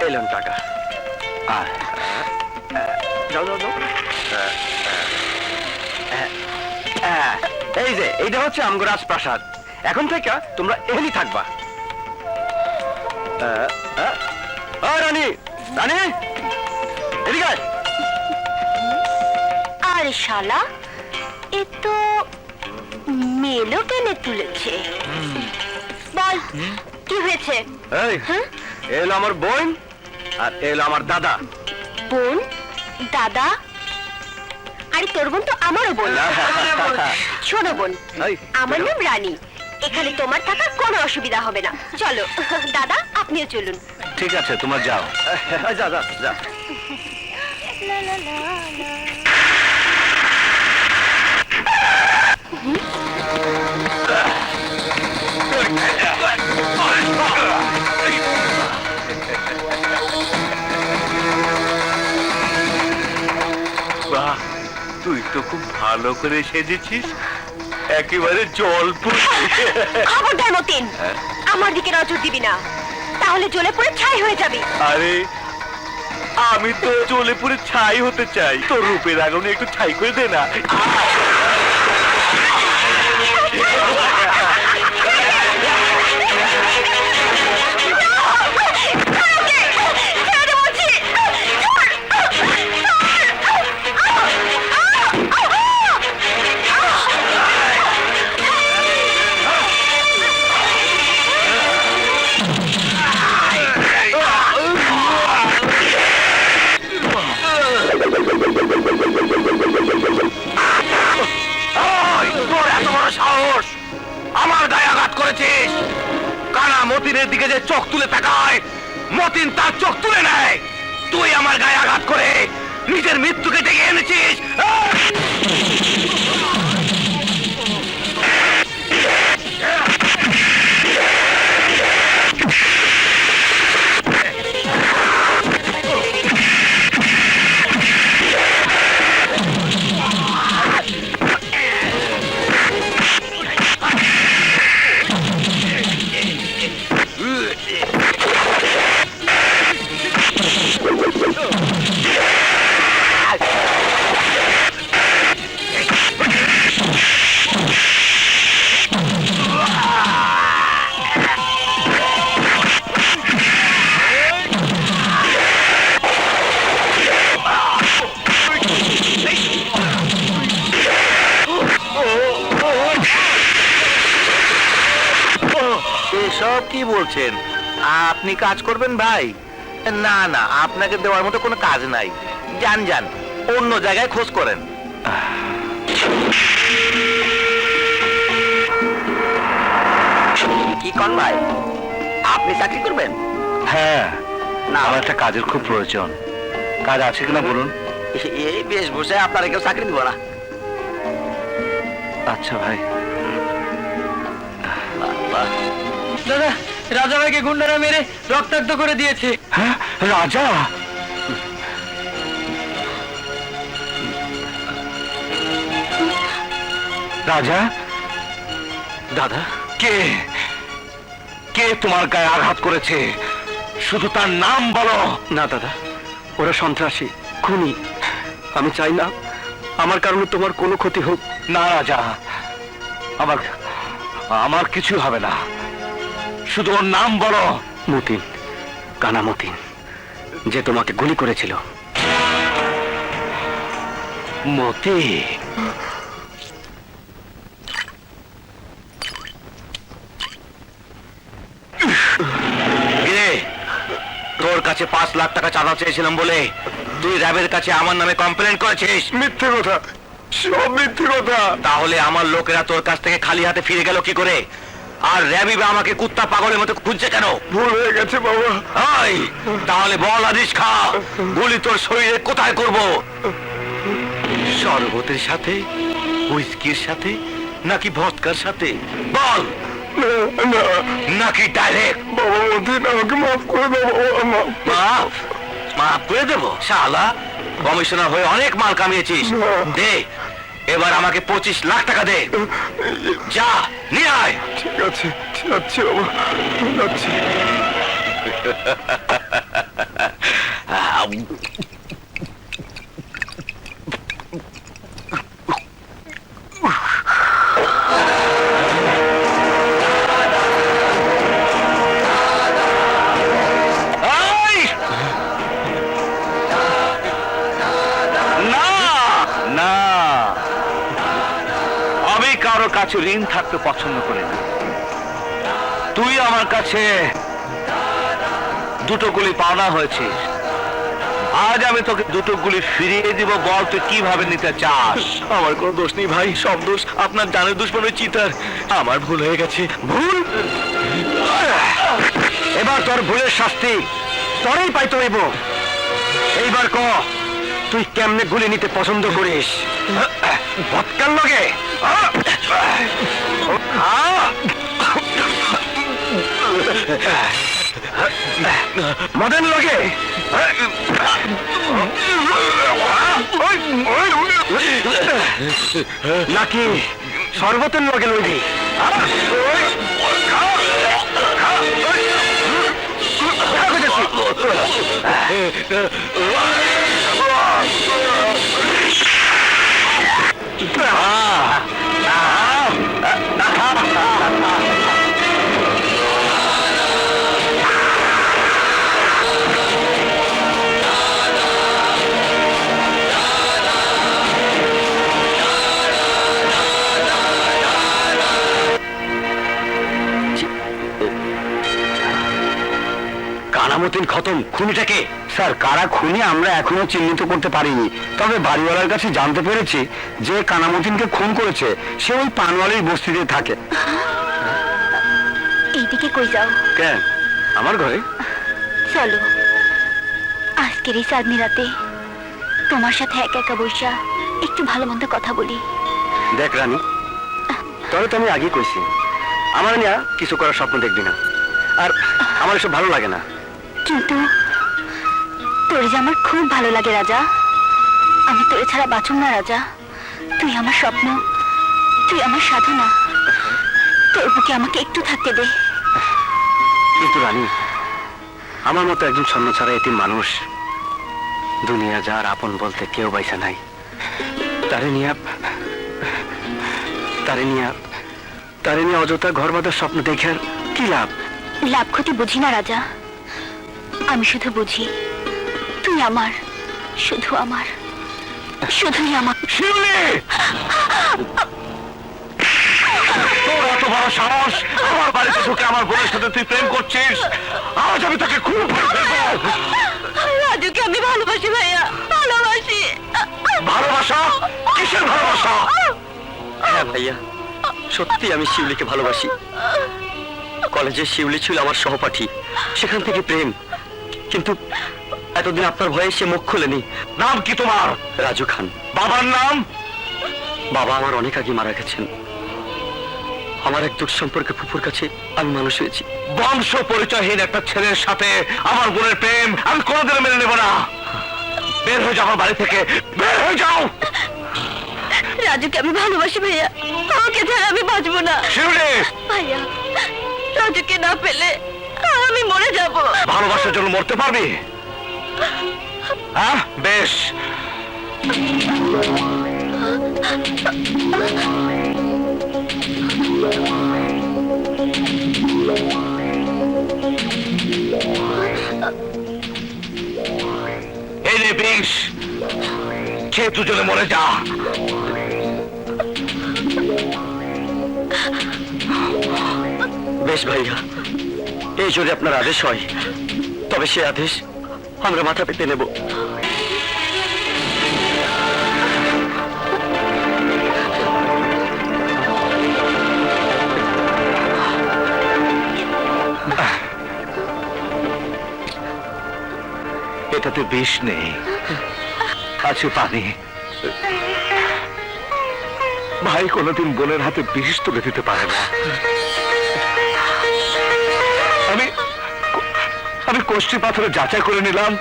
এলেন টাকা। যাও যাও যাও। এই যে এইটা হচ্ছে আমগো রাজপ্রাসাদ। এখন থেকে তোমরা এখানেই থাকবা। রানী, রানী এদিকে আয়। আরে শালা, এ তো মেলো টেনে তুলেছে। বল কি হয়েছে? এই এলো আমার বোন আর এলো আমার দাদা। বোন? দাদা? আরে তোর বোন তো আমারও বোন। শোনো বোন, আমার নাম রানী। এখানে তোমার থাকার কোনো অসুবিধা হবে না। চলো দাদা, আপনিও চলুন। ঠিক আছে, তোমরা যাও। যা যা যা। বাহ, তুই তো খুব ভালো করে সেজেছিস, একেবারে জলপুর। খবরদার মতিন, আমার দিকে নজর দিবি না, তাহলে জ্বলে পড়ে ছাই হয়ে যাবি। আরে আমি তো জ্বলে পুড়ে ছাই হতে চাই, তোর রূপের আগুনে একটু ছাই করে দে না। আমার গায়ে আঘাত করেছিস। কানা মতিনের দিকে যে চোখ তুলে তাকায়, মতিন তার চোখ তুলে নেয়। তুই আমার গায়ে আঘাত করে নিজের মৃত্যুকে ডেকে এনেছিস। এসব কি বলছেন? আপনি কাজ করবেন ভাই? না না, আপনাকে দেওয়ার মতো কোনো কাজ নাই। যান যান, অন্য জায়গায় খোঁজ করেন। কি কন ভাই, আপনি চাকরি করবেন? হ্যাঁ, না, আমার একটা কাজের খুব প্রয়োজন। কাজ আছে কিনা বলুন। এই বেশ বসে আপনারা কেউ চাকরি দিব না। আচ্ছা ভাই। দাদা, রাজা ভাইকে গুন্ডারা মেরে রক্তাক্ত করে দিয়েছে। হ্যাঁ, রাজা? রাজা? দাদা, কে কে তোমার গায়ে আঘাত করেছে? শুধু তার নাম বলো। না দাদা, ওরা সন্ত্রাসী, খুনি। আমি চাই না আমার কারণে তোমার কোনো ক্ষতি হোক। না রাজা, আমার আমার কিছু হবে না, শুধু ওর নাম বলো। মতিন, কানা মতিন, যে তোমাকে গুলি করেছিল। মতি? তোর কাছে 5 লাখ টাকা চাঁদা চেয়েছিলাম বলে তুই র্যাবের কাছে আমার নামে কমপ্লেন করেছিস। মিথ্যে কথা, সব মিথ্যে কথা। তাহলে আমার লোকেরা তোর কাছ থেকে খালি হাতে ফিরে গেল কি করে? আর র্যাবি বা আমাকে কুত্তা পাগলের মতো খুঁজছে কেন? ভুল হয়ে গেছে বাবা। তাহলে বল আদিস খা, গুলি তোর শরীরে কোথায় করব? শরবতের সাথে, হুইস্কির সাথে, নাকি ভদকার সাথে? বল। নাকি ডাইরেক্ট? বাবা মতিন, আমাকে মাফ করে দাও বাবা। মাফ? মাফ করে দেবো? শালা, কমিশনার হয়ে অনেক মাল কামিয়েছিস। দে এবার আমাকে 25 লাখ টাকা দে। যা নিয়ে আয়। ঠিক আছে, যাচ্ছি বাবা, যাচ্ছি। এই! না না, আমি কারো কাছে ঋণ থাকতে পছন্দ করি না। তুই আমার কাছে দুটো গুলি পাওনা হয়েছিস, আজ আমি তোকে দুটো গুলি ফিরিয়ে দিব। বল তুই কিভাবে নিতে চাস? আমার কোনো দোষ নেই ভাই, সব দোষ আপনার জানের দুশ্মন ওই চিতার। আমার ভুল হয়ে গেছে। ভুল? এবার তোর ভুলের শাস্তি তোরই পাইতে হইব। এইবার ক, তুই কেমনে গুলি নিতে পছন্দ করিস? ভৎকার লগে মদন লগে নাকি সর্বতের লগে লইবি? কানামতিন খতম। খুনিটাকে? স্যার, কারা খুনি আমরা এখনো চিহ্নিত করতে পারিনি, তবে বাড়িওয়ালার কাছে জানতে পেরেছি যে কানামতিনকে খুন করেছে সে ওই পানওয়ালির বস্তিতে থাকে। এইদিকে কই যাও? কেন, আমার ঘরে? চলো, আজকের এই চাঁদনি রাতে তোমার সাথে একা একা বসা একটু ভালো মন্দ কথা বলি। দেখ রানী, তবে তো আমি আগে কইছি আমার নিয়ে কিছু করার স্বপ্ন দেখবি না, আর আমার এসব ভালো লাগে না। কিন্তু তোর যে আমার খুব ভালো লাগে রাজা। আমি তোর ছাড়া বাঁচুম না রাজা। তুই আমার স্বপ্ন, তুই আমার সাধনা। তোর বুকে আমাকে একটু থাকতে দে। কিন্তু রানী, আমার মতো একজন ছন্ন ছাড়া এতিম মানুষ দুনিয়া যার আপন বলতে কেউ বাইসা নাই, তারে নিয়ে অযথা ঘর বাঁধার স্বপ্ন দেখে আর কি লাভ? লাভ ক্ষতি বুঝি না রাজা, আমি শুধু বুঝি তুই আমার, শুধু আমার, শুধুই আমার। শিউলি, তোর এত বড় সাহস আমার বাড়িতে ঢুকে আমার বোনের সাথে তুই প্রেম করছিস? আজ আমি তোকে খুব ভয় দেবো। রাজুকে আমি ভালোবাসি ভাইয়া, ভালোবাসি। ভালোবাসা? কিসের ভালোবাসা? হ্যাঁ ভাইয়া, সত্যি আমি শিউলিকে ভালোবাসি। কলেজে শিউলি ছিল আমার সহপাঠী, সেখান থেকে প্রেম। কিন্তু এতদিন আপনার ভয়ে সে মুখ খোলেনি। নাম কি তোমার? রাজু খান। বাবার নাম? বাবা আমার অনেক আগে মারা গেছেন। আমার এক দূর সম্পর্কে ফুপুর কাছে আমি মানুষ হয়েছি। বংশ পরিচয়হীন একটা ছেলের সাথে আমার বোনের প্রেম আমি কোনোদিনও মেনে নেব না। বের হয়ে যাও আমার বাড়ি থেকে, বের হয়ে যাও। রাজুকে আমি ভালোবাসি ভাইয়া, আমাকে ছাড়া আমি বাঁচবো না। শিউলি, ভাইয়া, রাজুকে না পেলে আমি মরে যাব। ভালোবাসার জন্য মরতে পারবি? হ্যাঁ, বেশ। এই নে বিষ, খেয়ে দুজনে মরে যা। বেশ ভাইয়া, এই যদি আপনার আদেশ হয় তবে সে আদেশ আমরা মাথা পেতে নেব। এটাতে বিষ নেই, আছে পানি। ভাই কোনোদিন বোনের হাতে বিষ তুলে দিতে পারে না। আমি কষ্টি পাথরে যাচাই করে নিলাম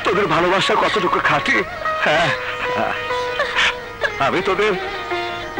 তোদের ভালোবাসা কতটুকু খাঁটি। হ্যাঁ, আমি তোদের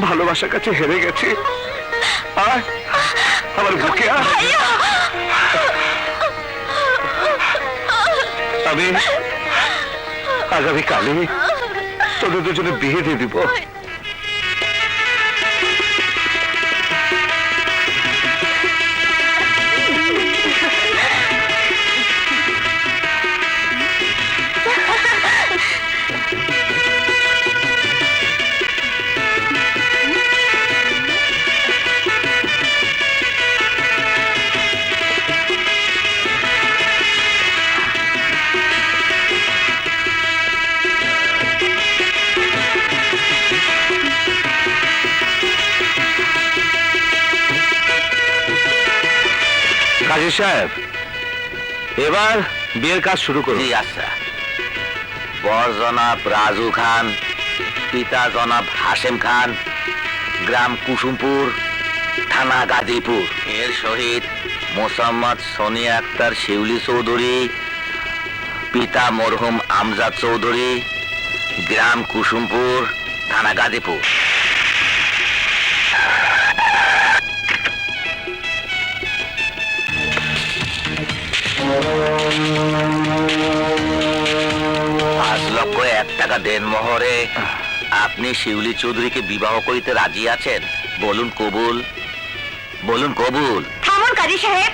ভালোবাসার কাছে হেরে গেছি। আয় আমার বুকে আয়। আমি আগামীকালে তোদের দুজনে বিয়ে দিয়ে দিব। কাজী সাহেব, এবার বিয়ের কাজ শুরু করুন। জি আচ্ছা। বর জনাব রাজু খান, পিতা জনাব হাশেম খান, গ্রাম কুসুমপুর, থানা গাজীপুর। এর শহীদ মোসাম্মদ সোনিয়া আক্তার শিউলি চৌধুরী, পিতা মরহুম আমজাদ চৌধুরী, গ্রাম কুসুমপুর, থানা গাজীপুর। টাকা দেন মোহরে আপনি শিউলি চৌধুরীকে বিবাহ করিতে রাজি আছেন? বলুন কবুল, বলুন কবুল। থামুন কাজী সাহেব।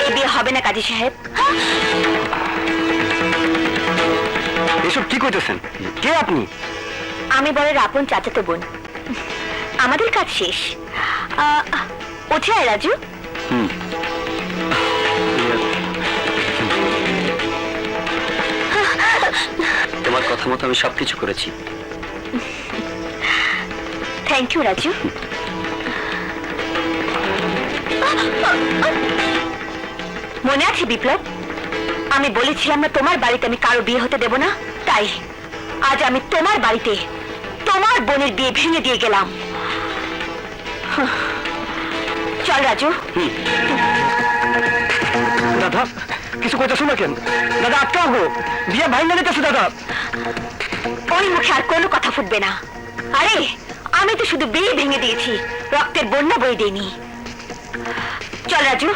এই বিয়ে হবে না কাজী সাহেব। এসব কি করতেছেন? কে আপনি? আমি বলে আপন চাচাতো বোন। আমাদের কাজ শেষ। উঠে আয় রাজু। তোমার কথা মতো আমি সবকিছু করেছি। Thank you Raju. মনে আছে বিপ্লব, আমি বলেছিলাম না তোমার বাড়িতে আমি কারো বিয়ে হতে দেব না? তাই আজ আমি তোমার বাড়িতে তোমার বোনের বিয়ে ভেঙে দিয়ে গেলাম। চল রাজু। দাদা কিছু কইতেছো না কেন? দাদা আটকাও গো, বিয়ে ভাঙে যেতেছে দাদা। ওই মুখে আর কোনো কথা ফুটবে না। আরে আমি তো শুধু বিয়ে ভেঙে দিয়েছি, রক্তের বন্যা বয়ে দেইনি। চল রাজু।